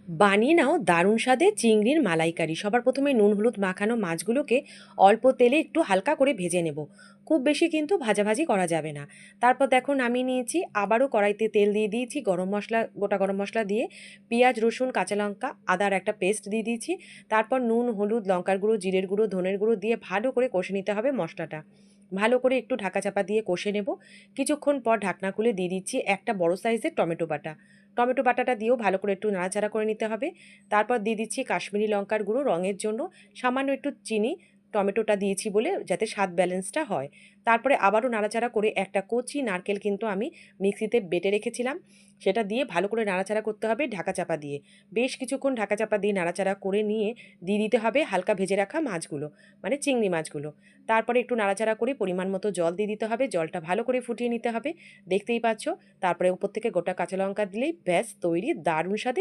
বানিয়ে নাও দারুণ স্বাদের চিংড়ির মালাইকারি। সবার প্রথমে নুন হলুদ মাখানো মাছগুলোকে অল্প তেলে একটু হালকা করে ভেজে নেব। খুব বেশি কিন্তু ভাজাভাজি করা যাবে না। তারপর দেখো নামিয়ে নিয়েছি, আবারও কড়াইতে তেল দিয়ে দিয়েছি, গরম মশলা, গোটা গরম মশলা দিয়ে পেঁয়াজ রসুন কাঁচা লঙ্কা আদার একটা পেস্ট দিয়ে দিয়েছি। তারপর নুন হলুদ লঙ্কার গুঁড়ো জিরের গুঁড়ো ধনের গুঁড়ো দিয়ে ভালো করে কষে নিতে হবে মশলাটা। ভালো করে একটু ঢাকা চাপা দিয়ে কষে নেব। কিছুক্ষণ পর ঢাকনা খুলে দিয়ে দিচ্ছি একটা বড় সাইজের টমেটো বাটা। টমেটো বাটাটা দিয়েও ভালো করে একটু নাড়াচাড়া করে নিতে হবে। তারপর দিয়ে দিচ্ছি কাশ্মীরি লঙ্কার গুঁড়ো রঙের জন্য, সামান্য একটু চিনি, টমেটোটা দিয়েছি বলে যাতে স্বাদ ব্যালেন্সটা হয়। তারপরে আবারও নাড়াচাড়া করে একটা কচি নারকেল কিন্তু আমি মিক্সিতে বেটে রেখেছিলাম, সেটা দিয়ে ভালো করে নাড়াচাড়া করতে হবে ঢাকা চাপা দিয়ে। বেশ কিছুক্ষণ ঢাকা চাপা দিয়ে নাড়াচাড়া করে নিয়ে দিয়ে দিতে হবে হালকা ভেজে রাখা মাছগুলো, মানে চিংড়ি মাছগুলো। তারপরে একটু নাড়াচাড়া করে পরিমাণ মতো জল দিয়ে দিতে হবে, জলটা ভালো করে ফুটিয়ে নিতে হবে। দেখতেই পাচ্ছ। তারপরে উপর থেকে গোটা কাঁচা লঙ্কা দিলেই ব্যাস তৈরি দারুণ স্বাদে